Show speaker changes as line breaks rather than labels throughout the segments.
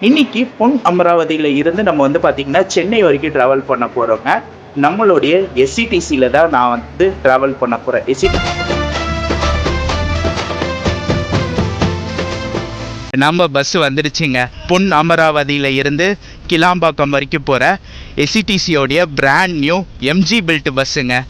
இன்னைக்கு பொன் அமராவதியில இருந்து நம்ம வந்து பாத்தீங்கன்னா சென்னை வரைக்கும் டிராவல் பண்ண போறோங்க. நம்மளுடைய எஸ்சிடிசில தான் நான் வந்து டிராவல் பண்ண போறேன். நம்ம பஸ் வந்துடுச்சுங்க. பொன் அமராவதியில இருந்து கிளாம்பாக்கம் வரைக்கும் போற எஸ்சிடிசியோடைய பிராண்ட் நியூ எம்ஜி பில்ட் பஸ்ஸுங்க.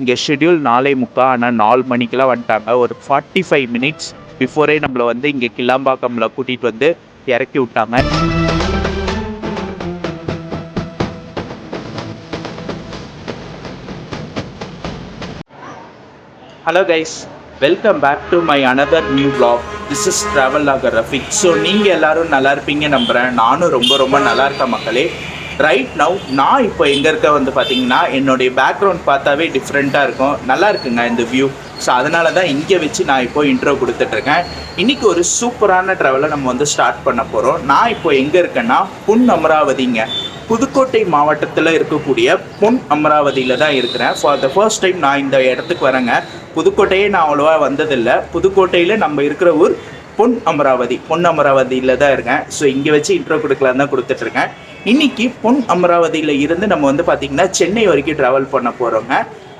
இங்கே ஷெட்யூல் 4:45, ஆனால் 4 மணிக்கெலாம் வந்துட்டாங்க. ஒரு 45 மினிட்ஸ் பிஃபோரே நம்மளை வந்து இங்கே கிளாம்பாக்கம்ல கூட்டிகிட்டு வந்து இறக்கி விட்டாங்க. Hello guys, welcome back to my another new vlog. This is travel logger Rafiq. So நீங்கள் எல்லோரும் நல்லா இருப்பீங்க நம்புகிறேன். நானும் ரொம்ப நல்லா இருக்கேன் மக்களே. ரைட் நவ் நான் இப்போ எங்கே இருக்க வந்து பார்த்தீங்கன்னா, என்னுடைய பேக்ரவுண்ட் பார்த்தாவே டிஃப்ரெண்ட்டாக இருக்கும். நல்லா இருக்குங்க இந்த வியூ. ஸோ அதனால தான் இங்கே வச்சு நான் இப்போ இன்ட்ரோ கொடுத்துட்ருக்கேன். இன்றைக்கி ஒரு சூப்பரான ட்ராவலை நம்ம வந்து ஸ்டார்ட் பண்ண போகிறோம். நான் இப்போ எங்கே இருக்கேன்னா பொன் அமராவதிங்க. புதுக்கோட்டை மாவட்டத்தில் இருக்கக்கூடிய பொன் அமராவதியில் தான் இருக்கிறேன். ஃபார் த ஃபர்ஸ்ட் டைம் நான் இந்த இடத்துக்கு வரேங்க. புதுக்கோட்டையே நான் அவ்வளோவா வந்ததில்லை. புதுக்கோட்டையில் நம்ம இருக்கிற ஊர் பொன் அமராவதியில் தான் இருக்கேன். ஸோ இங்கே வச்சு இன்ட்ரோ கொடுக்கலான்னு தான் கொடுத்துட்ருக்கேன். இன்றைக்கி பொன் அமராவதியில் இருந்து நம்ம வந்து பார்த்திங்கன்னா சென்னை வரைக்கும் ட்ராவல் பண்ண போகிறோங்க.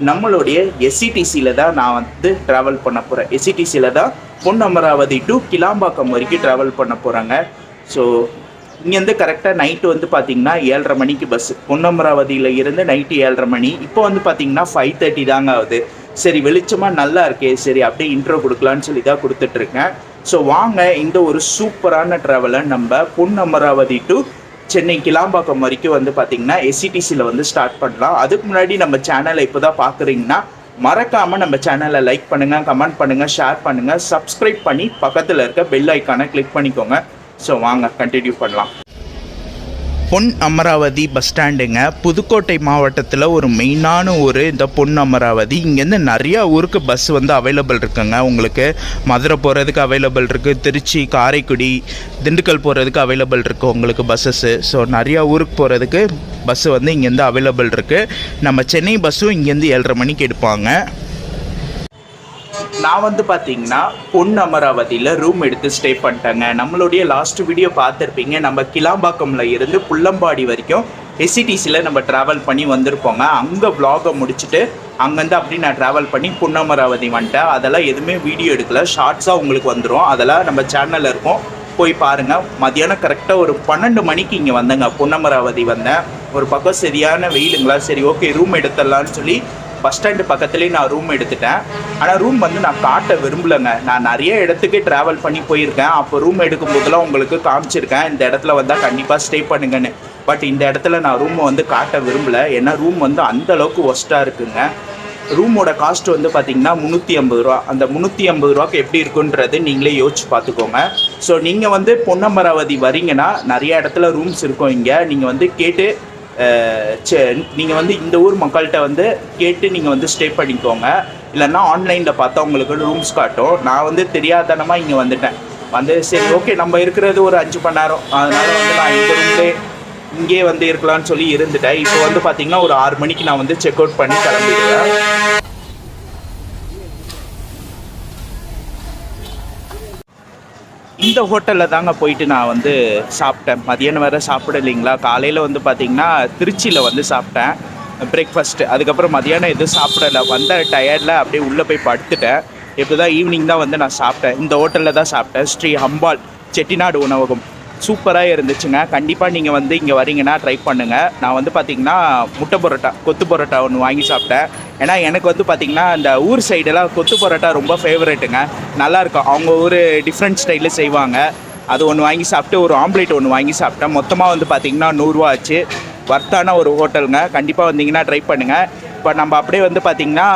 நம்மளுடைய எஸ்சிடிசியில் தான் நான் வந்து ட்ராவல் பண்ண போகிறேன். எஸ்சிடிசியில் தான் பொன் அமராவதி டு கிளாம்பாக்கம் வரைக்கும் ட்ராவல் பண்ண போகிறாங்க. ஸோ இங்கேருந்து கரெக்டாக நைட்டு வந்து பார்த்திங்கன்னா 7:30 மணிக்கு பஸ்ஸு. பொன் அமராவதியில் இருந்து நைட்டு 7:30 மணி. இப்போ வந்து பார்த்திங்கன்னா 5:30 தாங்க ஆகுது. சரி, வெளிச்சமாக நல்லா இருக்கே, சரி அப்படியே இன்ட்ரோ கொடுக்கலான்னு சொல்லி தான் கொடுத்துட்ருக்கேன். ஸோ வாங்க இந்த ஒரு சூப்பரான ட்ராவலை நம்ம பொன் அமராவதி டு சென்னை கிளாம்பாக்கம் வரைக்கும் வந்து பார்த்திங்கன்னா எஸ்சிடிசியில் வந்து ஸ்டார்ட் பண்ணலாம். அதுக்கு முன்னாடி நம்ம சேனலை இப்போ தான் பார்க்குறீங்கன்னா மறக்காமல் நம்ம சேனலை லைக் பண்ணுங்கள், கமெண்ட் பண்ணுங்கள், ஷேர் பண்ணுங்கள், சப்ஸ்கிரைப் பண்ணி பக்கத்தில் இருக்க பெல் ஐக்கானை கிளிக் பண்ணிக்கோங்க. ஸோ வாங்க கண்டினியூ பண்ணலாம். பொன் அமராவதி பஸ் ஸ்டாண்டுங்க. புதுக்கோட்டை மாவட்டத்தில் ஒரு மெயினான ஊர் இந்த பொன் அமராவதி. இங்கேருந்து நிறையா ஊருக்கு பஸ் வந்து அவைலபிள் இருக்குங்க. உங்களுக்கு மதுரை போகிறதுக்கு அவைலபிள் இருக்குது, திருச்சி, காரைக்குடி, திண்டுக்கல் போகிறதுக்கு அவைலபிள் இருக்குது உங்களுக்கு பஸ்ஸஸ்ஸு. ஸோ நிறையா ஊருக்கு போகிறதுக்கு பஸ்ஸு வந்து இங்கேருந்து அவைலபிள் இருக்குது. நம்ம சென்னை பஸ்ஸும் இங்கேருந்து 7:30 மணிக்கு எடுப்பாங்க. நான் வந்து பார்த்தீங்கன்னா பொன் அமராவதியில் ரூம் எடுத்து ஸ்டே பண்ணிட்டேங்க. நம்மளுடைய லாஸ்ட் வீடியோ பார்த்துருப்பீங்க. நம்ம கிளாம்பாக்கம்ல இருந்து புள்ளம்பாடி வரைக்கும் எஸ்சிடிசியில் நம்ம ட்ராவல் பண்ணி வந்திருப்போங்க. அங்கே vlog-ஐ முடிச்சுட்டு அங்கேருந்து அப்படி நான் ட்ராவல் பண்ணி பொன் அமராவதி வந்துட்டேன். அதெல்லாம் எதுவுமே வீடியோ எடுக்கல, ஷார்ட்ஸாக உங்களுக்கு வந்துடும். அதெல்லாம் நம்ம சேனலில் இருக்கும், போய் பாருங்கள். மதியானம் கரெக்டாக ஒரு 12 மணிக்கு இங்கே வந்தேங்க. பொன் அமராவதி வந்தேன். ஒரு பக்கம் சரியான வெயிலுங்களா, சரி ஓகே ரூம் எடுத்துடலான்னு சொல்லி பஸ் ஸ்டாண்டு பக்கத்துலேயே நான் ரூம் எடுத்துட்டேன். ஆனால் ரூம் வந்து நான் காட்ட விரும்பலைங்க. நான் நிறைய இடத்துக்கு ட்ராவல் பண்ணி போயிருக்கேன். அப்போ ரூம் எடுக்கும் போதெல்லாம் உங்களுக்கு காமிச்சிருக்கேன், இந்த இடத்துல வந்தால் கண்டிப்பாக ஸ்டே பண்ணுங்கன்னு. பட் இந்த இடத்துல நான் ரூமை வந்து காட்ட விரும்பலை. ஏன்னா ரூம் வந்து அந்தளவுக்கு ஒஸ்ட்டாக இருக்குங்க. ரூமோட காஸ்ட் வந்து பார்த்திங்கன்னா 350 ரூபா. அந்த 350 ரூபாய்க்கு எப்படி இருக்குன்றது நீங்களே யோசிச்சு பார்த்துக்கோங்க. ஸோ நீங்கள் வந்து பொன் அமராவதி வரீங்கன்னா நிறைய இடத்துல ரூம்ஸ் இருக்கும். இங்கே நீங்கள் வந்து கேட்டு நீங்கள் வந்து இந்த ஊர் மக்கள்கிட்ட வந்து கேட்டு நீங்கள் வந்து ஸ்டே பண்ணிக்கோங்க. இல்லைன்னா ஆன்லைனில் பார்த்தா உங்களுக்கு ரூம்ஸ் காட்டும். நான் வந்து தெரியாதனமாக இங்கே வந்துட்டேன். வந்து சரி ஓகே நம்ம இருக்கிறது ஒரு 5 மணி நேரம், அதனால் வந்து நான் இந்த ரூம்லேயே இங்கே வந்து இருக்கலாம்னு சொல்லி இருந்துட்டேன். இப்போ வந்து பார்த்திங்கன்னா ஒரு 6 மணிக்கு நான் வந்து செக் அவுட் பண்ணி கிளம்பிடுவேன். இந்த ஹோட்டலில் தாங்க போயிட்டு நான் வந்து சாப்பிட்டேன். மதியானம் வேறு சாப்பிடலைங்களா. காலையில் வந்து பார்த்திங்கன்னா திருச்சியில் வந்து சாப்பிட்டேன் பிரேக்ஃபாஸ்ட்டு. அதுக்கப்புறம் மதியானம் எதுவும் சாப்பிடலை. வந்த டயர்டில் அப்படியே உள்ளே போய் படுத்துட்டேன். இப்போ தான் ஈவினிங் தான் வந்து நான் சாப்பிட்டேன். இந்த ஹோட்டலில் தான் சாப்பிட்டேன். ஸ்ரீ அம்பாள் செட்டிநாடு உணவகம். சூப்பராக இருந்துச்சுங்க. கண்டிப்பாக நீங்கள் வந்து இங்கே வரீங்கன்னா ட்ரை பண்ணுங்கள். நான் வந்து பார்த்திங்கன்னா முட்டை பரோட்டா, கொத்து பரோட்டா ஒன்று வாங்கி சாப்பிட்டேன். ஏன்னா எனக்கு வந்து பார்த்திங்கன்னா இந்த ஊர் சைடெல்லாம் கொத்து பரோட்டா ரொம்ப ஃபேவரேட்டுங்க. நல்லாயிருக்கும். அவங்க ஒரு டிஃப்ரெண்ட் ஸ்டைலில் செய்வாங்க. அது ஒன்று வாங்கி சாப்பிட்டு ஒரு ஆம்லேட் ஒன்று வாங்கி சாப்பிட்டேன். மொத்தமாக வந்து பார்த்திங்கன்னா 100 ரூபா ஆச்சு. வர்த்தான ஒரு ஹோட்டலுங்க. கண்டிப்பாக வந்தீங்கன்னா ட்ரை பண்ணுங்கள். இப்போ நம்ம அப்படியே வந்து பார்த்திங்கன்னா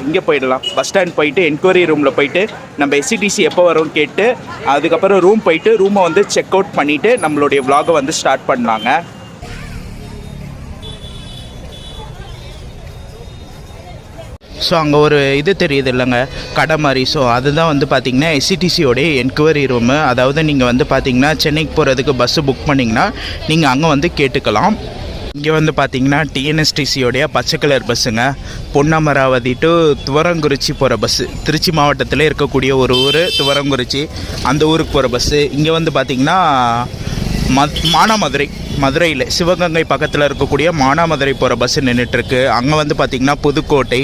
இங்கே போயிடலாம். பஸ் ஸ்டாண்ட் போயிட்டு என்கொயரி ரூமில் போயிட்டு நம்ம எஸ்சிடிசி எப்போ வரும்னு கேட்டு அதுக்கப்புறம் ரூம் போயிட்டு ரூமை வந்து செக் அவுட் பண்ணிவிட்டு நம்மளுடைய vlog-ஐ வந்து ஸ்டார்ட் பண்ணலாங்க. ஸோ அங்கே ஒரு இது தெரியுது இல்லைங்க, கடை மாதிரி. ஸோ அதுதான் வந்து பார்த்திங்கன்னா எஸ்சிடிசியோடைய என்கொயரி ரூமு. அதாவது நீங்கள் வந்து பார்த்திங்கன்னா சென்னைக்கு போகிறதுக்கு பஸ்ஸு புக் பண்ணிங்கன்னா நீங்கள் அங்கே வந்து கேட்டுக்கலாம். இங்கே வந்து பார்த்தீங்கன்னா டிஎன்எஸ்டிசியோடைய பச்சை கலர் பஸ்ஸுங்க, பொன்னமராவதி டு துவரங்குறிச்சி போகிற பஸ்ஸு. திருச்சி மாவட்டத்தில் இருக்கக்கூடிய ஒரு ஊர் துவரங்குறிச்சி, அந்த ஊருக்கு போகிற பஸ்ஸு. இங்கே வந்து பார்த்திங்கன்னா மானாமதுரை, மதுரையில் சிவகங்கை பக்கத்தில் இருக்கக்கூடிய மானாமதுரை போகிற பஸ்ஸு நின்றுட்டுருக்கு. அங்கே வந்து பார்த்திங்கன்னா புதுக்கோட்டை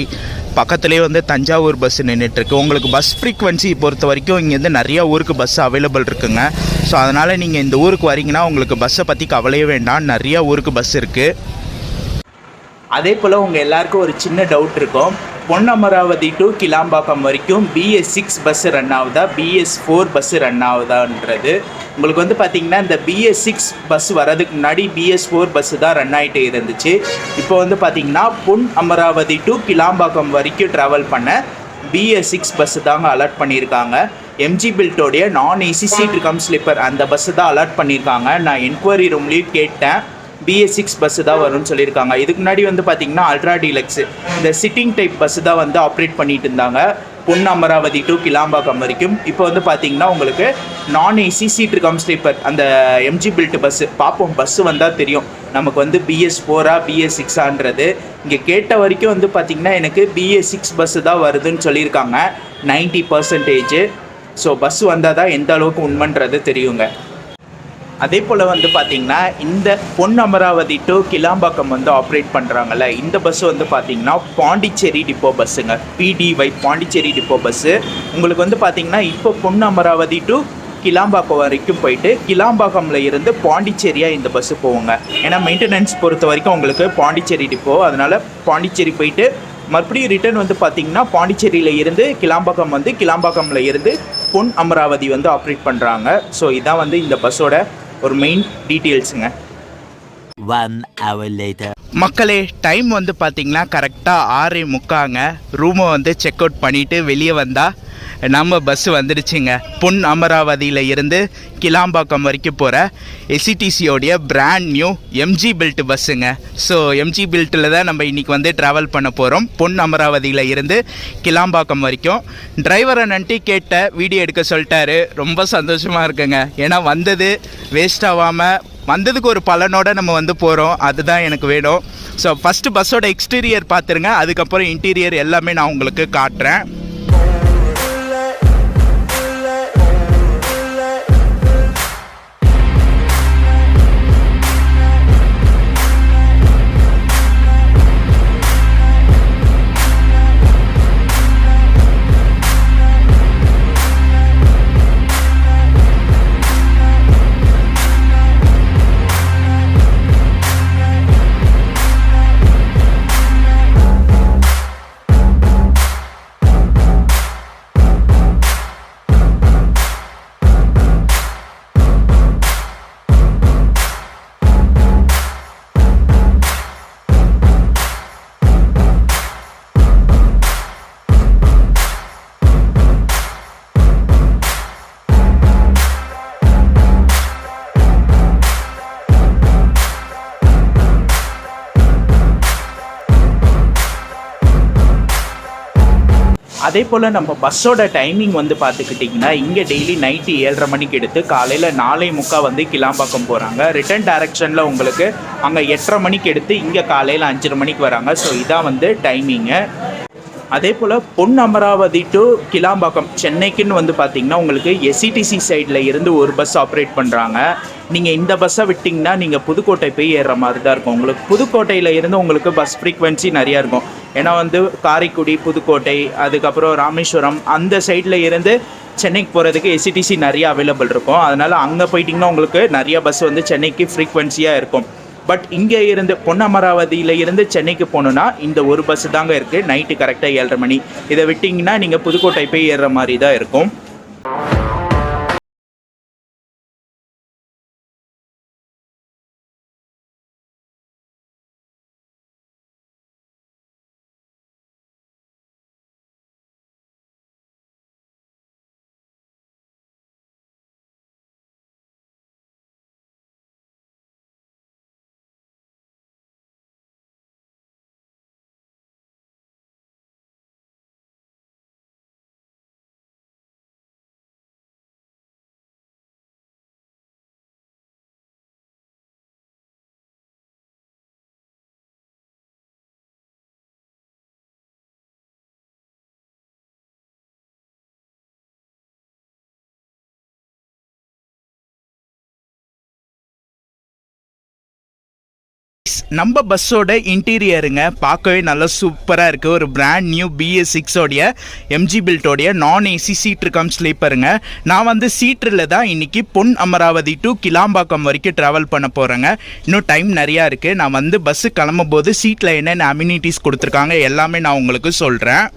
பக்கத்துலேயே வந்து தஞ்சாவூர் பஸ்ஸு நின்றுட்டுருக்கு. உங்களுக்கு பஸ் ஃப்ரீக்வன்சி பொறுத்த வரைக்கும் இங்கேருந்து நிறையா ஊருக்கு பஸ் அவைலபிள் இருக்குங்க. ஸோ அதனால் நீங்கள் இந்த ஊருக்கு வரீங்கன்னா உங்களுக்கு பஸ்ஸை பற்றி கவலையே வேண்டாம், நிறையா ஊருக்கு பஸ் இருக்குது. அதே போல் உங்கள் எல்லாருக்கும் ஒரு சின்ன டவுட் இருக்கும், பொன்னமராவதி டு கிளாம்பாக்கம் வரைக்கும் BS6 பஸ்ஸு ரன் ஆகுதா, BS4 பஸ்ஸு ரன் ஆகுதான்றது. உங்களுக்கு வந்து பார்த்திங்கன்னா இந்த BS6 பஸ் வரதுக்கு முன்னாடி BS4 பஸ்ஸு தான் ரன் ஆகிட்டே இருந்துச்சு. இப்போ வந்து பார்த்திங்கன்னா பொன்னமராவதி டு கிளாம்பாக்கம் வரைக்கும் ட்ராவல் பண்ண BS6 பஸ்ஸு தாங்க அலர்ட் பண்ணியிருக்காங்க. எம்ஜி பில்ட்டோடைய நான் ஏசி சீட் கம் ஸ்லிப்பர் அந்த பஸ்ஸு தான் அலர்ட் பண்ணியிருக்காங்க. நான் என்கொயரி ரூம்லேயும் கேட்டேன், BS6 பஸ்ஸு தான் வரும்னு சொல்லியிருக்காங்க. இதுக்கு முன்னாடி வந்து பார்த்திங்கன்னா அல்ட்ரா டீலக்ஸு இந்த சிட்டிங் டைப் பஸ்ஸு தான் வந்து ஆப்ரேட் பண்ணிட்டு இருந்தாங்க பொன்னமராவதி டு கிளாம்பாக்கம் வரைக்கும். இப்போ வந்து பார்த்திங்கன்னா உங்களுக்கு நான் ஏசி சீட் கம் ஸ்லீப்பர் அந்த எம்ஜி பில்ட் பஸ்ஸு பார்ப்போம், பஸ்ஸு வந்தால் தெரியும் நமக்கு வந்து BS4ஆ BS6ஆன்றது. இங்கே கேட்ட வரைக்கும் வந்து பார்த்திங்கன்னா எனக்கு BS6 பஸ்ஸு தான் வருதுன்னு சொல்லியிருக்காங்க 90%. ஸோ பஸ் வந்தால் தான் எந்த அளவுக்கு உண்மைன்றது தெரியுங்க. அதே போல் வந்து பார்த்திங்கன்னா இந்த பொன்னமராவதி டு கிளாம்பாக்கம் வந்து ஆப்ரேட் பண்ணுறாங்கல்ல, இந்த பஸ்ஸு வந்து பார்த்திங்கன்னா பாண்டிச்சேரி டிப்போ பஸ்ஸுங்க, PDY பாண்டிச்சேரி டிப்போ பஸ்ஸு. உங்களுக்கு வந்து பார்த்திங்கன்னா இப்போ பொன்னமராவதி டு கிளாம்பாக்கம் வரைக்கும் போயிட்டு கிளாம்பாக்கமில் இருந்து பாண்டிச்சேரியாக இந்த பஸ்ஸு போவோங்க. ஏன்னா மெயின்டெனன்ஸ் பொறுத்த வரைக்கும் உங்களுக்கு பாண்டிச்சேரி டிப்போ, அதனால் பாண்டிச்சேரி போயிட்டு மறுபடியும் ரிட்டர்ன் வந்து பார்த்திங்கன்னா பாண்டிச்சேரியில் இருந்து கிளாம்பாக்கம் வந்து கிளாம்பாக்கமில் இருந்து பொன் அமராவதி வந்து ஆப்ரேட் பண்ணுறாங்க. ஸோ இதான் வந்து இந்த பஸ்ஸோட ஒரு மெயின் டீட்டெயில்ஸுங்க.
1 hour later.
மக்களே, டைம் வந்து பார்த்திங்கன்னா கரெக்டாக 6:45ங்க. ரூமை வந்து செக் அவுட் பண்ணிவிட்டு வெளியே வந்தால் நம்ம பஸ்ஸு வந்துடுச்சுங்க. பொன் அமராவதியில் இருந்து கிளாம்பாக்கம் வரைக்கும் போகிற எஸ்சிடிசியோடைய பிராண்ட் நியூ எம்ஜி பில்ட் பஸ்ஸுங்க. ஸோ எம்ஜி பில்ட்டில் தான் நம்ம இன்றைக்கி வந்து ட்ராவல் பண்ண போகிறோம் பொன் அமராவதியில் இருந்து கிளாம்பாக்கம் வரைக்கும். டிரைவரை நன்ட்டி கேட்ட வீடியோ எடுக்க சொல்லிட்டாரு. ரொம்ப சந்தோஷமாக இருக்குங்க, ஏன்னா வந்தது வேஸ்ட் ஆகாமல் வந்ததுக்கு ஒரு பலனோட நம்ம வந்து போகிறோம், அதுதான் எனக்கு வேணும். ஸோ ஃபஸ்ட்டு பஸ்ஸோட எக்ஸ்டீரியர் பார்த்துருங்க, அதுக்கப்புறம் இன்டீரியர் எல்லாமே நான் உங்களுக்கு காட்டுறேன். அதே போல் நம்ம பஸ்ஸோட டைமிங் வந்து பார்த்துக்கிட்டிங்கன்னா இங்கே டெய்லி நைட்டு 7:30 மணிக்கு எடுத்து காலையில் 4:45 வந்து கிளாம்பாக்கம் போகிறாங்க. ரிட்டர்ன் டைரக்ஷனில் உங்களுக்கு அங்கே 8:30 மணிக்கு எடுத்து இங்கே காலையில் 5:30 மணிக்கு வராங்க. ஸோ இதான் வந்து டைமிங்கு. அதே போல் பொன் அமராவதி டு கிளாம்பாக்கம் சென்னைக்குன்னு வந்து பார்த்திங்கன்னா உங்களுக்கு எஸ்சிடிசி சைடில் இருந்து ஒரு பஸ் ஆப்ரேட் பண்ணுறாங்க. நீங்கள் இந்த பஸ்ஸை விட்டிங்கன்னா நீங்கள் புதுக்கோட்டை போய் ஏறுற மாதிரி தான் இருக்கும். உங்களுக்கு புதுக்கோட்டையில் இருந்து உங்களுக்கு பஸ் ஃப்ரீக்வன்சி நிறையா இருக்கும். ஏன்னா வந்து காரைக்குடி, புதுக்கோட்டை, அதுக்கப்புறம் ராமேஸ்வரம் அந்த சைடில் இருந்து சென்னைக்கு போகிறதுக்கு எஸ்சிடிசி நிறையா அவைலபிள் இருக்கும். அதனால் அங்கே போயிட்டிங்கன்னா உங்களுக்கு நிறையா பஸ் வந்து சென்னைக்கு ஃப்ரீக்வன்சியாக இருக்கும். பட் இங்கே இருந்து பொன்னமராவதியில் இருந்து சென்னைக்கு போகணுன்னா இந்த ஒரு பஸ்ஸு தாங்க இருக்குது, நைட்டு கரெக்டாக 7:30 மணி. இதை விட்டிங்கன்னா நீங்கள் புதுக்கோட்டை போய் ஏறுற மாதிரி தான் இருக்கும். நம்ம பஸ்ஸோட இன்டீரியருங்க பார்க்கவே நல்லா சூப்பராக இருக்குது. ஒரு பிராண்ட் நியூ BS6 உடைய MG பில்ட்டோடைய நான் ஏசி சீட்ரு கம் ஸ்லீப்பருங்க. நான் வந்து சீட்ரில் தான் இன்றைக்கி பொன் அமராவதி டு கிளாம்பாக்கம் வரைக்கும் ட்ராவல் பண்ண போகிறேங்க. இன்னும் டைம் நிறையா இருக்குது. நான் வந்து பஸ்ஸு கிளம்பும் போது சீட்டில் என்னென்ன அம்யூனிட்டிஸ் கொடுத்துருக்காங்க எல்லாமே நான் உங்களுக்கு சொல்கிறேன்.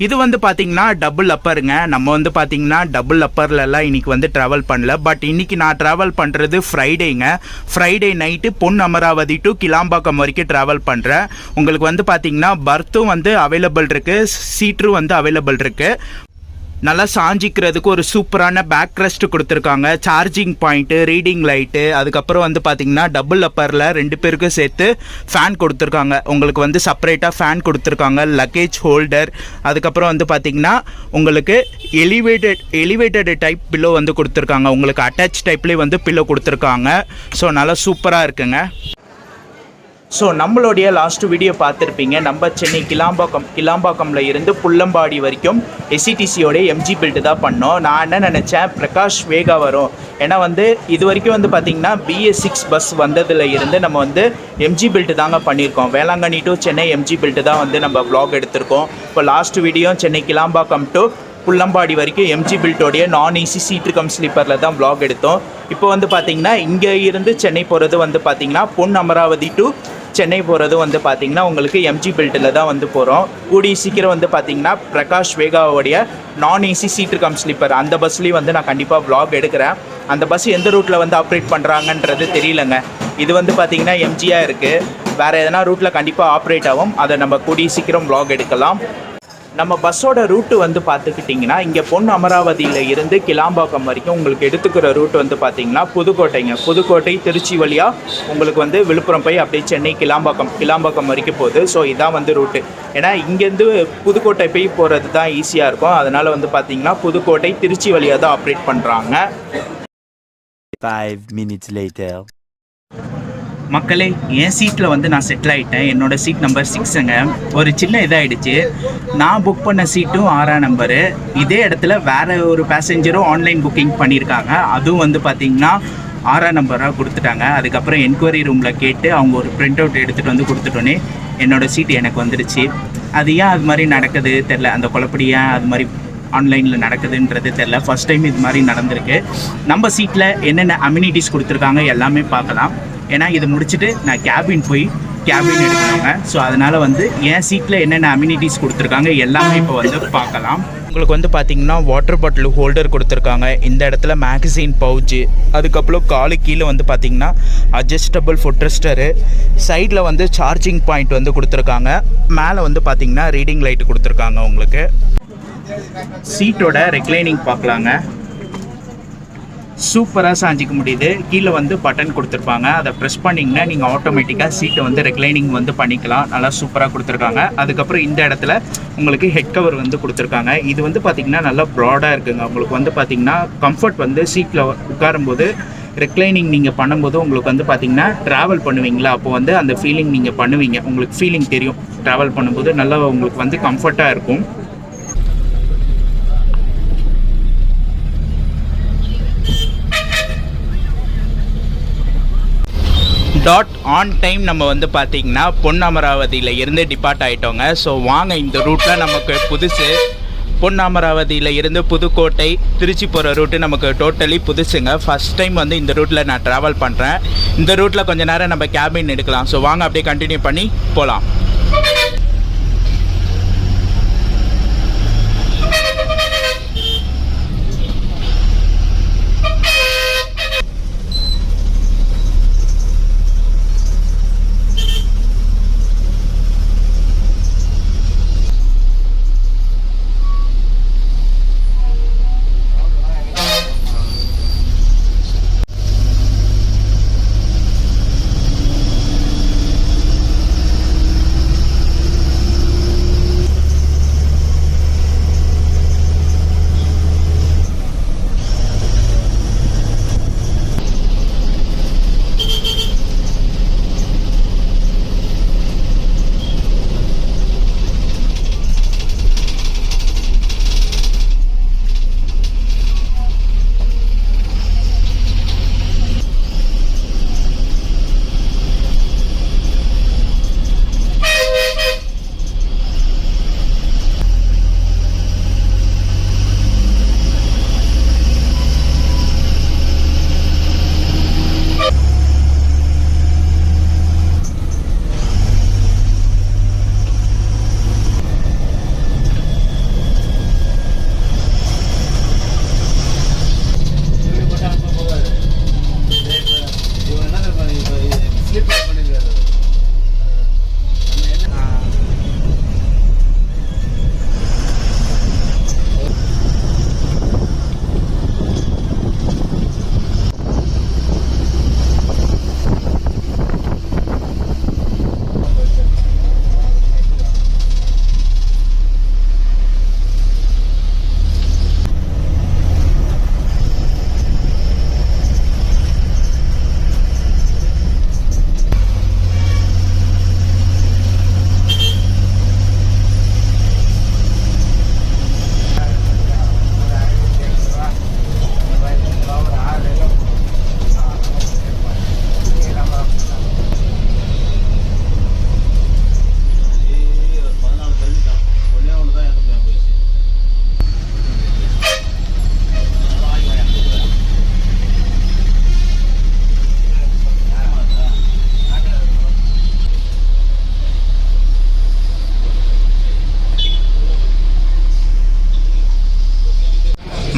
இது வந்து பார்த்திங்கன்னா டபுள் அப்பருங்க. நம்ம வந்து பார்த்திங்கன்னா டபுள் அப்பர்லலாம் இன்றைக்கி வந்து ட்ராவல் பண்ணல. பட் இன்றைக்கி நான் ட்ராவல் பண்ணுறது ஃப்ரைடேங்க. Friday night Pon Amaravathi to Kilambakkam வரைக்கும் ட்ராவல் பண்ணுறேன். உங்களுக்கு வந்து பார்த்திங்கன்னா பர்த்தும் வந்து அவைலபிள் இருக்குது, சீட்ரும் வந்து அவைலபிள் இருக்குது. நல்லா சாஞ்சிக்கிறதுக்கு ஒரு சூப்பரான பேக் ரெஸ்ட் கொடுத்துருக்காங்க, சார்ஜிங் பாயிண்ட்டு, ரீடிங் லைட்டு, அதுக்கப்புறம் வந்து பார்த்திங்கன்னா டபுள் அப்பரில் 2 பேருக்கும் சேர்த்து ஃபேன் கொடுத்துருக்காங்க. உங்களுக்கு வந்து செப்பரேட்டாக ஃபேன் கொடுத்துருக்காங்க, லக்கேஜ் ஹோல்டர், அதுக்கப்புறம் வந்து பார்த்திங்கன்னா உங்களுக்கு எலிவேட்டட் டைப் பில்லோ வந்து கொடுத்துருக்காங்க. உங்களுக்கு அட்டாச் டைப்லேயே வந்து பில்லோ கொடுத்துருக்காங்க. ஸோ நல்லா சூப்பராக இருக்குங்க. ஸோ நம்மளுடைய லாஸ்ட் வீடியோ பார்த்துருப்பீங்க. நம்ம சென்னை கிளாம்பாக்கமில் இருந்து புள்ளம்பாடி வரைக்கும் SCTCயோடைய MG பில்ட்டு தான் பண்ணோம். நான் என்ன நினச்சேன், பிரகாஷ் வேகா வரும். ஏன்னா வந்து இது வரைக்கும் வந்து பார்த்திங்கன்னா BS6 பஸ் வந்ததில் இருந்து நம்ம வந்து MG பில்ட்டு தாங்க பண்ணியிருக்கோம். Velankanni to Chennai MG built தான் வந்து நம்ம வ்ளாக் எடுத்திருக்கோம். இப்போ last video Chennai Kilambakkam to Pullambadi வரைக்கும் MG பில்ட்டோடைய நான் ஏசி சீட்ரு கம் ஸ்லீப்பரில் தான் வ்ளாக் எடுத்தோம். இப்போ வந்து பார்த்திங்கன்னா இங்கே இருந்து சென்னை போகிறது வந்து பார்த்திங்கன்னா பொன் அமராவதி டு சென்னை போகிறது வந்து பார்த்திங்கன்னா உங்களுக்கு MG பில்ட்டில் தான் வந்து போகிறோம். கூடி சீக்கிரம் வந்து பார்த்திங்கன்னா பிரகாஷ் வேகாவோடைய நான் ஏசி சீட்ரு கம் ஸ்லீப்பர் அந்த பஸ்லேயும் வந்து நான் கண்டிப்பாக வ்ளாக் எடுக்கிறேன். அந்த பஸ் எந்த ரூட்டில் வந்து ஆப்ரேட் பண்ணுறாங்கன்றது தெரியலங்க. இது வந்து பார்த்திங்கன்னா MGயாக இருக்குது. வேறு எதனா ரூட்டில் கண்டிப்பாக ஆப்ரேட் ஆகும். அதை நம்ம கூடி சீக்கிரம் வ்ளாக் எடுக்கலாம். நம்ம பஸ்ஸோட ரூட்டு வந்து பார்த்துக்கிட்டிங்கன்னா இங்கே பொன் அமராவதியில் இருந்து கிளாம்பாக்கம் வரைக்கும் உங்களுக்கு எடுத்துக்கிற ரூட் வந்து பார்த்திங்கன்னா புதுக்கோட்டைங்க. புதுக்கோட்டை திருச்சி வழியாக உங்களுக்கு வந்து விழுப்புரம் போய் அப்படியே சென்னை கிளாம்பாக்கம் வரைக்கும் போகுது. ஸோ இதான் வந்து ரூட்டு. ஏன்னா இங்கேருந்து புதுக்கோட்டை போய் போகிறது தான் ஈஸியாக இருக்கும். அதனால் வந்து பார்த்திங்கன்னா புதுக்கோட்டை திருச்சி வழியாக தான் ஆப்ரேட் பண்ணுறாங்க.
5 minutes later.
மக்களே, என் சீட்டில் வந்து நான் செட்டில் ஆகிட்டேன். என்னோடய சீட் நம்பர் 6ங்க. ஒரு சின்ன இதாகிடுச்சு. நான் புக் பண்ண சீட்டும் 6ஆம் நம்பரு. இதே இடத்துல வேறு ஒரு பேசஞ்சரும் ஆன்லைன் புக்கிங் பண்ணியிருக்காங்க. அதுவும் வந்து பார்த்திங்கன்னா 6ஆம் நம்பராக கொடுத்துட்டாங்க. அதுக்கப்புறம் என்கொயரி ரூமில் கேட்டு அவங்க ஒரு பிரிண்ட் அவுட் எடுத்துகிட்டு வந்து கொடுத்துட்டோன்னே என்னோடய சீட் எனக்கு வந்துடுச்சு. அது ஏன் அது மாதிரி நடக்குது தெரில. அந்த குழப்படி ஏன் அது மாதிரி ஆன்லைனில் நடக்குதுன்றது தெரில. ஃபஸ்ட் டைம் இது மாதிரி நடந்திருக்கு. நம்ம சீட்டில் என்னென்ன அம்யூனிட்டிஸ் கொடுத்துருக்காங்க எல்லாமே பார்க்கலாம். ஏன்னா இது முடிச்சுட்டு நான் கேபின் எடுக்கணுங்க. ஸோ அதனால் வந்து என் சீட்டில் என்னென்ன அம்யூனிட்டிஸ் கொடுத்துருக்காங்க எல்லாமே இப்போ வந்து பார்க்கலாம். உங்களுக்கு வந்து பார்த்திங்கன்னா வாட்டர் பாட்டில் ஹோல்டர் கொடுத்துருக்காங்க. இந்த இடத்துல மேகசின் பவுச்சு, அதுக்கப்புறம் காலு கீழே வந்து பார்த்திங்கன்னா அட்ஜஸ்டபிள் ஃபுட் ரெஸ்டரு, சைடில் வந்து சார்ஜிங் பாயிண்ட் வந்து கொடுத்துருக்காங்க. மேலே வந்து பார்த்திங்கன்னா ரீடிங் லைட்டு கொடுத்துருக்காங்க. உங்களுக்கு சீட்டோட ரெக்ளைனிங் பார்க்கலாங்க. சூப்பராக சாஞ்சிக்க முடியுது. கீழே வந்து பட்டன் கொடுத்துருப்பாங்க. அதை ப்ரெஸ் பண்ணிங்கன்னா நீங்கள் ஆட்டோமேட்டிக்காக சீட்டை வந்து ரெக்ளைனிங் வந்து பண்ணிக்கலாம். நல்லா சூப்பராக கொடுத்துருக்காங்க. அதுக்கப்புறம் இந்த இடத்துல உங்களுக்கு ஹெட் கவர் வந்து கொடுத்துருக்காங்க. இது வந்து பார்த்திங்கன்னா நல்லா ப்ராடாக இருக்குங்க. உங்களுக்கு வந்து பார்த்திங்கன்னா கம்ஃபர்ட் வந்து சீட்டில் உட்காரும்போது ரெக்ளைனிங் நீங்கள் பண்ணும்போது உங்களுக்கு வந்து பார்த்திங்கன்னா ட்ராவல் பண்ணுவீங்களா, அப்போ வந்து அந்த ஃபீலிங் நீங்கள் பண்ணுவீங்க. உங்களுக்கு ஃபீலிங் தெரியும். ட்ராவல் பண்ணும்போது நல்லா உங்களுக்கு வந்து கம்ஃபர்ட்டாக இருக்கும். டாட் ஆன் டைம் நம்ம வந்து பார்த்திங்கன்னா பொன் அமராவதியில் இருந்து டிபார்ட் ஆகிட்டோங்க. ஸோ வாங்க, இந்த ரூட்டில் நமக்கு புதுசு. பொன் அமராவதியில் இருந்து புதுக்கோட்டை திருச்சி போகிற ரூட்டு நமக்கு டோட்டலி புதுசுங்க. ஃபஸ்ட் டைம் வந்து இந்த ரூட்டில் நான் ட்ராவல் பண்ணுறேன். இந்த ரூட்டில் கொஞ்சம் நேரம் நம்ம கேபின் எடுக்கலாம். ஸோ வாங்க அப்படியே கண்டினியூ பண்ணி போகலாம்.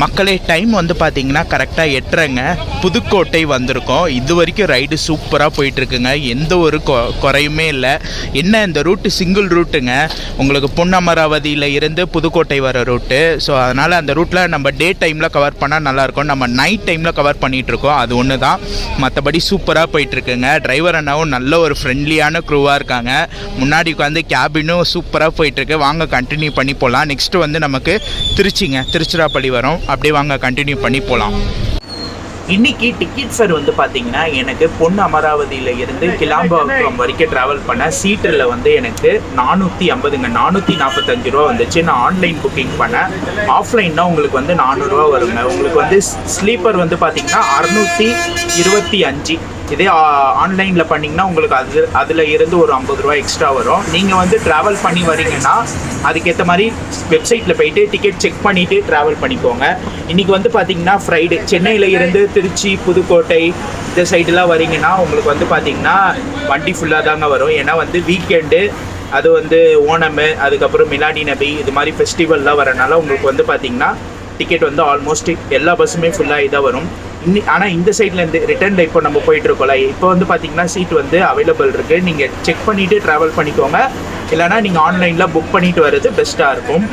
மக்களே டைம் வந்து பார்த்தீங்கன்னா கரெக்டாக 8:30ங்க. புதுக்கோட்டை வந்திருக்கோம். இது வரைக்கும் ரைடு சூப்பராக போயிட்டுருக்குங்க. எந்த ஒரு குறையுமே இல்லை. என்ன இந்த ரூட்டு சிங்கிள் ரூட்டுங்க, உங்களுக்கு பொன்னமராவதியில் இருந்து புதுக்கோட்டை வர ரூட்டு. ஸோ அதனால் அந்த ரூட்டில் நம்ம டே டைமில் கவர் பண்ணால் நல்லாயிருக்கும். நம்ம நைட் டைமில் கவர் பண்ணிகிட்ருக்கோம், அது ஒன்று தான். மற்றபடி சூப்பராக போயிட்டுருக்குங்க. டிரைவர் அண்ணாவும் நல்ல ஒரு ஃப்ரெண்ட்லியான க்ரூவாக இருக்காங்க. முன்னாடி உட்காந்து கேபினும் சூப்பராக போயிட்டுருக்கு. வாங்க கண்டினியூ பண்ணி போகலாம். நெக்ஸ்ட்டு வந்து நமக்கு திருச்சிராப்பள்ளி வரும். அப்படியே வாங்க கண்டினியூ பண்ணி போகலாம். இன்னைக்கு டிக்கெட் ஃபேர் வந்து பார்த்தீங்கன்னா எனக்கு பொன் அமராவதியில் இருந்து கிளாம்பாக்கம் வரைக்கும் ட்ராவல் பண்ண சீட்டில் வந்து எனக்கு 450ங்க, 445 ரூபா வந்துச்சு. நான் ஆன்லைன் புக்கிங் பண்ணேன். ஆஃப்லைன்னா உங்களுக்கு வந்து 400 ரூபா வருங்க. உங்களுக்கு வந்து ஸ்லீப்பர் வந்து பார்த்தீங்கன்னா 625. இதே ஆன்லைனில் பண்ணிங்கன்னா உங்களுக்கு அதில் இருந்து ஒரு 50 ரூபா எக்ஸ்ட்ரா வரும். நீங்கள் வந்து ட்ராவல் பண்ணி வரீங்கன்னா அதுக்கேற்ற மாதிரி வெப்சைட்டில் போயிட்டு டிக்கெட் செக் பண்ணிவிட்டு ட்ராவல் பண்ணிக்கோங்க. இன்றைக்கி வந்து பார்த்தீங்கன்னா ஃப்ரைடே. சென்னையில் இருந்து திருச்சி, புதுக்கோட்டை இந்த சைடெலாம் வரீங்கன்னா உங்களுக்கு வந்து பார்த்தீங்கன்னா வண்டி ஃபுல்லாக தாங்க வரும். ஏன்னா வந்து வீக்கெண்டு, அது வந்து ஓணம், அதுக்கப்புறம் மிலாடி நபி, இது மாதிரி ஃபெஸ்டிவல்லாம் வரனால உங்களுக்கு வந்து பார்த்தீங்கன்னா டிக்கெட் வந்து ஆல்மோஸ்ட் எல்லா பஸ்ஸுமே ஃபுல்லாக இதாக வரும். ஆனால் இந்த சைட்லேருந்து ரிட்டர்னில் இப்போ நம்ம போயிட்டுருக்கோம்ல, இப்போ வந்து பார்த்தீங்கன்னா சீட் வந்து அவைலபிள் இருக்குது. நீங்கள் செக் பண்ணிவிட்டு ட்ராவல் பண்ணிக்கோங்க. இல்லைனா நீங்கள் ஆன்லைனில் புக் பண்ணிவிட்டு வர்றது பெஸ்ட்டாக இருக்கும்.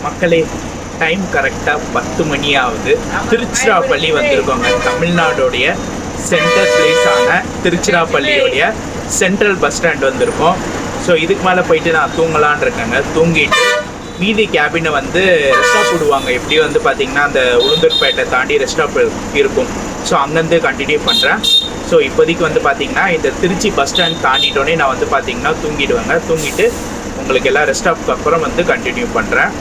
மக்களே டைம் கரெக்டாக 10 மணி ஆகுது. திருச்சிராப்பள்ளி வந்திருக்கோங்க. தமிழ்நாடுடைய சென்டர் பிளேஸான திருச்சிராப்பள்ளியோடைய சென்ட்ரல் பஸ் ஸ்டாண்ட் வந்திருக்கோம். ஸோ இதுக்கு மேலே போயிட்டு நான் தூங்கலான் இருக்கேங்க. தூங்கிட்டு மீதி கேபினை வந்து ரெஸ்ட் ஸ்டாப் விடுவாங்க. எப்படியும் வந்து பார்த்தீங்கன்னா அந்த உளுந்தூர்பேட்டை தாண்டி ரெஸ்ட் ஸ்டாப் இருக்கும். ஸோ அங்கேருந்து கண்டினியூ பண்ணுறேன். ஸோ இப்போதைக்கு வந்து பார்த்தீங்கன்னா இந்த திருச்சி பஸ் ஸ்டாண்ட் தாண்டிட்டோன்னே நான் வந்து பார்த்தீங்கன்னா தூங்கிடுவேங்க. தூங்கிட்டு உங்களுக்கு எல்லாம் ரெஸ்ட் ஸ்டாப்க்கு அப்புறம் வந்து கண்டினியூ பண்ணுறேன்.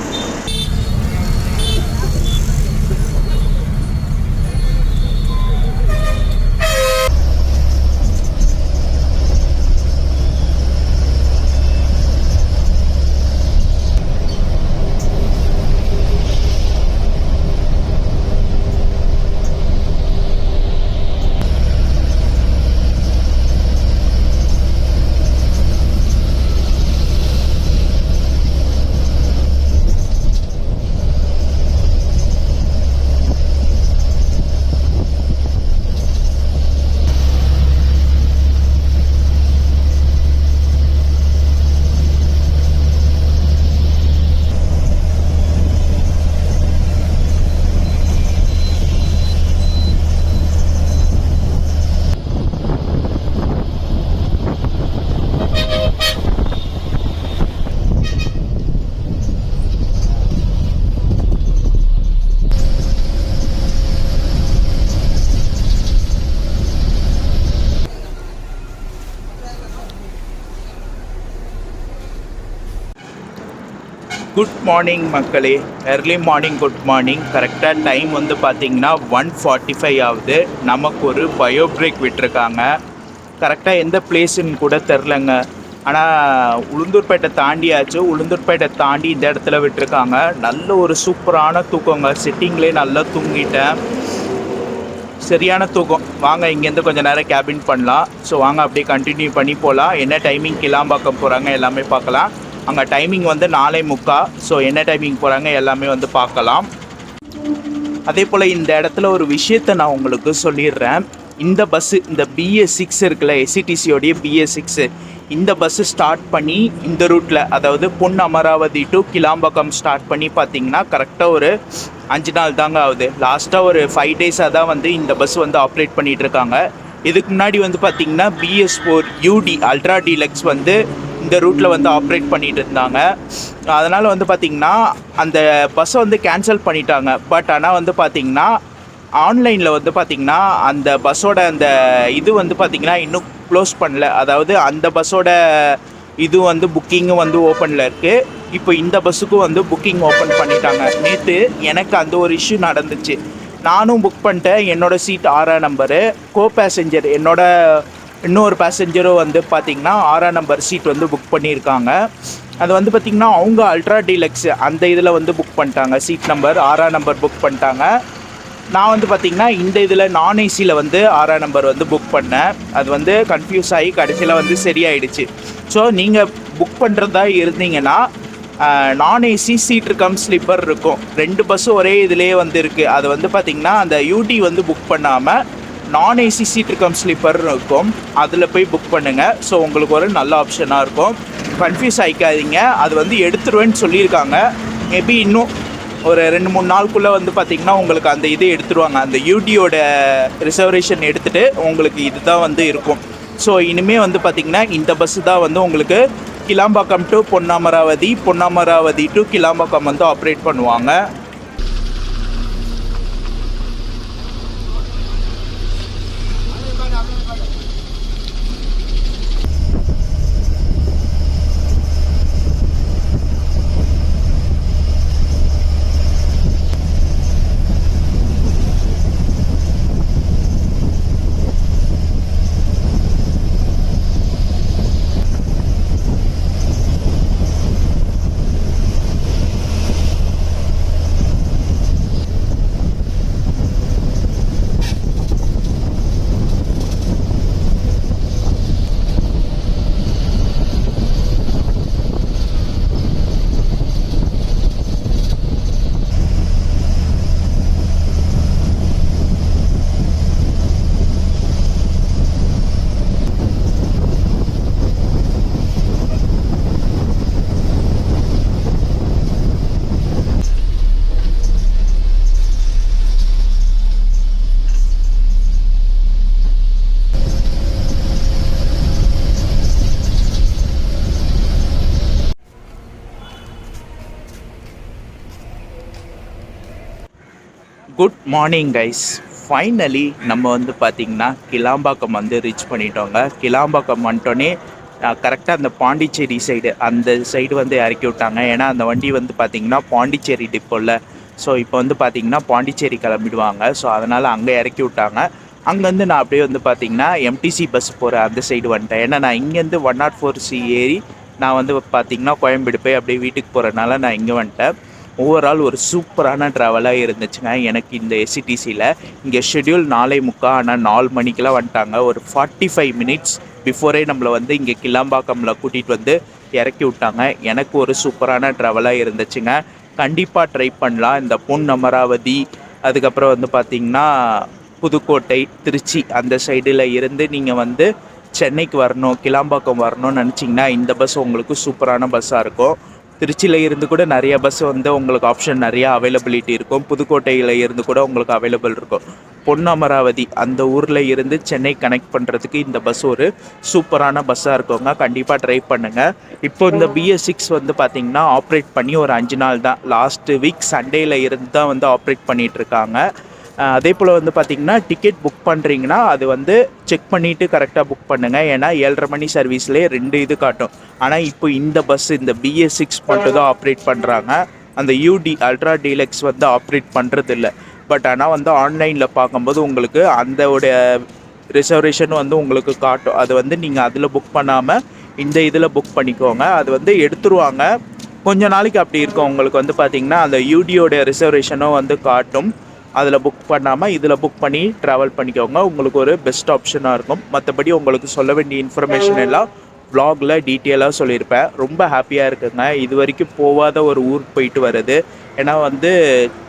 குட் மார்னிங் மக்களே, எர்லி மார்னிங் குட் மார்னிங். கரெக்டாக டைம் வந்து பார்த்திங்கன்னா 1:45 ஆகுது. நமக்கு ஒரு பயோ பிரேக் விட்டுருக்காங்க. கரெக்டாக எந்த பிளேஸுன்னு கூட தெரிலங்க. ஆனால் உளுந்தூர்பேட்டை தாண்டியாச்சு. உளுந்தூர்பேட்டை தாண்டி இந்த இடத்துல விட்டுருக்காங்க. நல்ல ஒரு சூப்பரான தூக்கங்க. சிட்டிங்லேயே நல்லா தூங்கிட்டேன். சரியான தூக்கம். வாங்க இங்கேருந்து கொஞ்சம் நேரம் கேபின் பண்ணலாம். ஸோ வாங்க அப்படியே கண்டினியூ பண்ணி போகலாம். என்ன டைமிங் கிளாம்பாக்கம் போகிறாங்க எல்லாமே பார்க்கலாம். அங்கே டைமிங் வந்து 4:45. ஸோ என்ன டைமிங் போகிறாங்க எல்லாமே வந்து பார்க்கலாம். அதே போல் இந்த இடத்துல ஒரு விஷயத்தை நான் உங்களுக்கு சொல்லிடுறேன். இந்த பஸ்ஸு, இந்த BA6 இருக்குல்ல, SCTCயோடைய BA6, இந்த பஸ்ஸு ஸ்டார்ட் பண்ணி இந்த ரூட்டில், அதாவது பொன் அமராவதி டு கிளாம்பாக்கம் ஸ்டார்ட் பண்ணி பார்த்தீங்கன்னா கரெக்டாக ஒரு 5 நாள் தாங்க ஆகுது. லாஸ்ட்டாக ஒரு 5 டேஸாக தான் வந்து இந்த பஸ் வந்து ஆப்ரேட் பண்ணிகிட்ருக்காங்க. இதுக்கு முன்னாடி வந்து பார்த்திங்கன்னா BS4 UD அல்ட்ரா டீலக்ஸ் வந்து இந்த ரூட்டில் வந்து ஆப்ரேட் பண்ணிகிட்டு இருந்தாங்க. அதனால் வந்து பார்த்திங்கன்னா அந்த பஸ்ஸை வந்து கேன்சல் பண்ணிட்டாங்க. பட் ஆனால் வந்து பார்த்திங்கன்னா ஆன்லைனில் வந்து பார்த்திங்கன்னா அந்த பஸ்ஸோட அந்த இது வந்து பார்த்திங்கன்னா இன்னும் க்ளோஸ் பண்ணல. அதாவது அந்த பஸ்ஸோட இது வந்து புக்கிங்கும் வந்து ஓப்பனில் இருக்குது. இப்போ இந்த பஸ்ஸுக்கும் வந்து புக்கிங் ஓப்பன் பண்ணிட்டாங்க. நேற்று எனக்கு அந்த ஒரு இஷ்யூ நடந்துச்சு. நானும் புக் பண்ணிட்டேன். என்னோடய சீட் 6ஆம் நம்பரு. கோ பேசஞ்சர் என்னோட இன்னொரு பேசஞ்சரும் வந்து பார்த்திங்கன்னா 6ஆம் நம்பர் சீட் வந்து புக் பண்ணியிருக்காங்க. அது வந்து பார்த்திங்கன்னா அவங்க அல்ட்ரா டீலக்ஸ் அந்த இதில் வந்து புக் பண்ணிட்டாங்க. சீட் நம்பர் 6ஆம் நம்பர் புக் பண்ணிட்டாங்க. நான் வந்து பார்த்திங்கன்னா இந்த இதில் நான் ஏசியில் வந்து 6ஆம் நம்பர் வந்து புக் பண்ணேன். அது வந்து கன்ஃபியூஸ் ஆகி கடைசியில் வந்து சரியாயிடுச்சு. ஸோ நீங்கள் புக் பண்ணுறதா இருந்தீங்கன்னா நான் ஏசி சீட் கம் ஸ்லீப்பர் இருக்கும். 2 பஸ்ஸும் ஒரே இதிலே வந்து இருக்குது. அது வந்து பார்த்திங்கன்னா அந்த UD வந்து புக் பண்ணாமல் நான் ஏசி சீட் கம் ஸ்லீப்பர் இருக்கும். அதில் போய் புக் பண்ணுங்கள். ஸோ உங்களுக்கு ஒரு நல்ல ஆப்ஷனாக இருக்கும். கன்ஃபியூஸ் ஆகிக்காதீங்க. அது வந்து எடுத்துருவேன்னு சொல்லியிருக்காங்க. மேபி இன்னும் ஒரு 2-3 நாளுக்குள்ளே வந்து பார்த்திங்கன்னா உங்களுக்கு அந்த இது எடுத்துருவாங்க. அந்த UDயோட ரிசர்வேஷன் எடுத்துகிட்டு உங்களுக்கு இதுதான் வந்து இருக்கும். ஸோ இனிமேல் வந்து பார்த்திங்கன்னா இந்த பஸ்ஸு தான் வந்து உங்களுக்கு கிளாம்பாக்கம் டு பொன்னமராவதி, பொன்னமராவதி டு கிளாம்பாக்கம் வந்து ஆப்ரேட் பண்ணுவாங்க. Good morning guys. ஃபைனலி நம்ம வந்து பார்த்திங்கன்னா கிளாம்பாக்கம் வந்து ரீச் பண்ணிட்டோங்க. கிளாம்பாக்கம் வந்துட்டோன்னே கரெக்டாக அந்த பாண்டிச்சேரி சைடு அந்த சைடு வந்து இறக்கி விட்டாங்க. ஏன்னா அந்த வண்டி வந்து பார்த்திங்கன்னா பாண்டிச்சேரி டிப்போவில். ஸோ இப்போ வந்து பார்த்திங்கன்னா பாண்டிச்சேரி கிளம்பிடுவாங்க. ஸோ அதனால் அங்கே இறக்கி விட்டாங்க. அங்கேருந்து நான் அப்படியே வந்து பார்த்திங்கன்னா எம்டிசி பஸ் போகிற அந்த சைடு வந்துட்டேன். ஏன்னா நான் இங்கேருந்து 104C ஏறி நான் வந்து பார்த்திங்கன்னா கோயம்பேடு போய் அப்படியே வீட்டுக்கு போகிறனால நான் இங்கே வந்துட்டேன். ஓவரால் ஒரு சூப்பரான ட்ராவலாக இருந்துச்சுங்க எனக்கு இந்த எஸ்சிடிசியில். இங்கே ஷெட்யூல் 4:45, ஆனால் 4 மணிக்கெலாம் வந்துட்டாங்க. ஒரு 45 மினிட்ஸ் பிஃபோரே நம்மளை வந்து இங்கே கிளாம்பாக்கமில் கூட்டிகிட்டு வந்து இறக்கி விட்டாங்க. எனக்கு ஒரு சூப்பரான ட்ராவலாக இருந்துச்சுங்க. கண்டிப்பாக ட்ரை பண்ணலாம். இந்த பொன் அமராவதி, அதுக்கப்புறம் வந்து பார்த்திங்கன்னா புதுக்கோட்டை, திருச்சி அந்த சைடில் இருந்து நீங்கள் வந்து சென்னைக்கு வரணும், கிளாம்பாக்கம் வரணும்னு நினச்சிங்கன்னா இந்த பஸ் உங்களுக்கு சூப்பரான பஸ்ஸாக இருக்கும். திருச்சியில் இருந்து கூட நிறைய பஸ் வந்து உங்களுக்கு ஆப்ஷன் நிறையா அவைலபிலிட்டி இருக்கும். புதுக்கோட்டையில் இருந்து கூட உங்களுக்கு அவைலபிள் இருக்கும். பொன் அமராவதி அந்த ஊரில் இருந்து சென்னை கனெக்ட் பண்ணுறதுக்கு இந்த பஸ் ஒரு சூப்பரான பஸ்ஸாக இருக்குங்க. கண்டிப்பாக ட்ரை பண்ணுங்கள். இப்போ இந்த BS6 வந்து பார்த்திங்கன்னா ஆப்ரேட் பண்ணி ஒரு 5 நாள் தான். லாஸ்ட்டு வீக் சண்டேயில் இருந்து தான் வந்து ஆப்ரேட் பண்ணிகிட்ருக்காங்க. அதே போல் வந்து பார்த்திங்கன்னா டிக்கெட் புக் பண்ணுறீங்கன்னா அது வந்து செக் பண்ணிவிட்டு கரெக்டாக புக் பண்ணுங்கள். ஏன்னா 7:30 மணி சர்வீஸ்லேயே 2 இது காட்டும். ஆனால் இப்போ இந்த பஸ் இந்த BS6 மட்டும் தான் ஆப்ரேட் பண்ணுறாங்க. அந்த UD அல்ட்ரா டீலக்ஸ் வந்து ஆப்ரேட் பண்ணுறதில்ல. பட் ஆனால் வந்து ஆன்லைனில் பார்க்கும்போது உங்களுக்கு அந்தோடைய ரிசர்வேஷன் வந்து உங்களுக்கு காட்டும். அது வந்து நீங்கள் அதில் புக் பண்ணாமல் இந்த இதில் புக் பண்ணிக்கோங்க. அது வந்து எடுத்துருவாங்க. கொஞ்ச நாளைக்கு அப்படி இருக்கும். உங்களுக்கு வந்து பார்த்திங்கன்னா அந்த UDயோடைய ரிசர்வேஷனும் வந்து காட்டும். அதில் புக் பண்ணாமல் இதில் புக் பண்ணி ட்ராவல் பண்ணிக்கோங்க. உங்களுக்கு ஒரு பெஸ்ட் ஆப்ஷனாக இருக்கும். மற்றபடி உங்களுக்கு சொல்ல வேண்டிய இன்ஃபர்மேஷன் எல்லாம் வ்ளாகில் டீட்டெயிலாக சொல்லியிருப்பேன். ரொம்ப ஹாப்பியாக இருக்குங்க. இது வரைக்கும் போகாத ஒரு ஊர் போயிட்டு வருது. ஏன்னா வந்து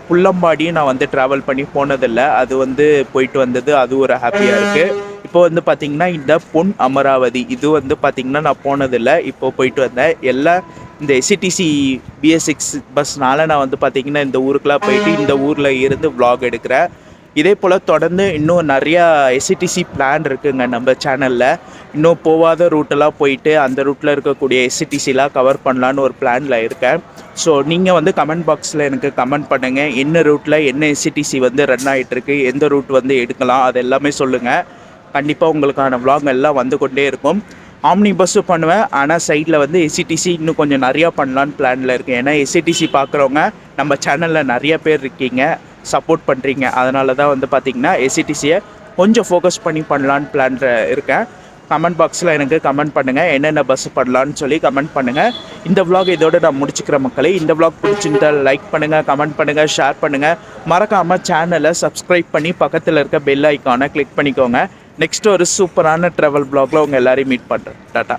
புள்ளம்பாடியும் நான் வந்து ட்ராவல் பண்ணி போனதில்லை. அது வந்து போயிட்டு வந்தது, அது ஒரு ஹாப்பியாக இருக்குது. இப்போ வந்து பார்த்திங்கன்னா இந்த பொன் அமராவதி இது வந்து பார்த்திங்கன்னா நான் போனதில்லை. இப்போ போயிட்டு வந்தேன். எல்லாம் இந்த எஸ்சிடிசி BS6 பஸ்னால் நான் வந்து பார்த்திங்கன்னா இந்த ஊருக்கெலாம் போயிட்டு இந்த ஊரில் இருந்து vlog எடுக்கிறேன். இதே போல் தொடர்ந்து இன்னும் நிறையா எஸ்சிடிசி பிளான் இருக்குங்க நம்ம சேனலில். இன்னும் போகாத ரூட்டெல்லாம் போயிட்டு அந்த ரூட்டில் இருக்கக்கூடிய எஸ்சிடிசிலாம் கவர் பண்ணலான்னு ஒரு பிளானில் இருக்கேன். ஸோ நீங்கள் வந்து கமெண்ட் பாக்ஸில் எனக்கு கமெண்ட் பண்ணுங்கள். என்ன ரூட்டில் என்ன எஸ்சிடிசி வந்து ரன் ஆகிட்டுருக்கு, எந்த ரூட் வந்து எடுக்கலாம், அது எல்லாமே சொல்லுங்கள். கண்டிப்பாக உங்களுக்கான vlog எல்லாம் வந்து கொண்டே இருக்கும். ஆம்னி பஸ்ஸும் பண்ணுவேன். ஆனால் சைடில் வந்து எஸ்சிடிசி இன்னும் கொஞ்சம் நிறையா பண்ணலான்னு பிளானில் இருக்கேன். ஏன்னா எஸ்சிடிசி பார்க்குறவங்க நம்ம சேனலில் நிறைய பேர் இருக்கீங்க, சப்போர்ட் பண்ணுறீங்க. அதனால தான் வந்து பார்த்திங்கன்னா எஸ்சிடிசியை கொஞ்சம் ஃபோக்கஸ் பண்ணி பண்ணலான்னு பிளானில் இருக்கேன். கமெண்ட் பாக்ஸில் எனக்கு கமெண்ட் பண்ணுங்கள். என்னென்ன பஸ் பண்ணலான்னு சொல்லி கமெண்ட் பண்ணுங்கள். இந்த vlog இதோடு நான் முடிச்சுக்கிற மக்களே. இந்த vlog பிடிச்சிருந்தால் லைக் பண்ணுங்கள், கமெண்ட் பண்ணுங்கள், ஷேர் பண்ணுங்கள். மறக்காமல் சேனலை சப்ஸ்கிரைப் பண்ணி பக்கத்தில் இருக்க பெல் ஐக்கானை கிளிக் பண்ணிக்கோங்க. நெக்ஸ்ட் ஒரு சூப்பரான ட்ராவல் vlogல உங்கள் எல்லாரையும் மீட் பண்ணுறேன். டாட்டா.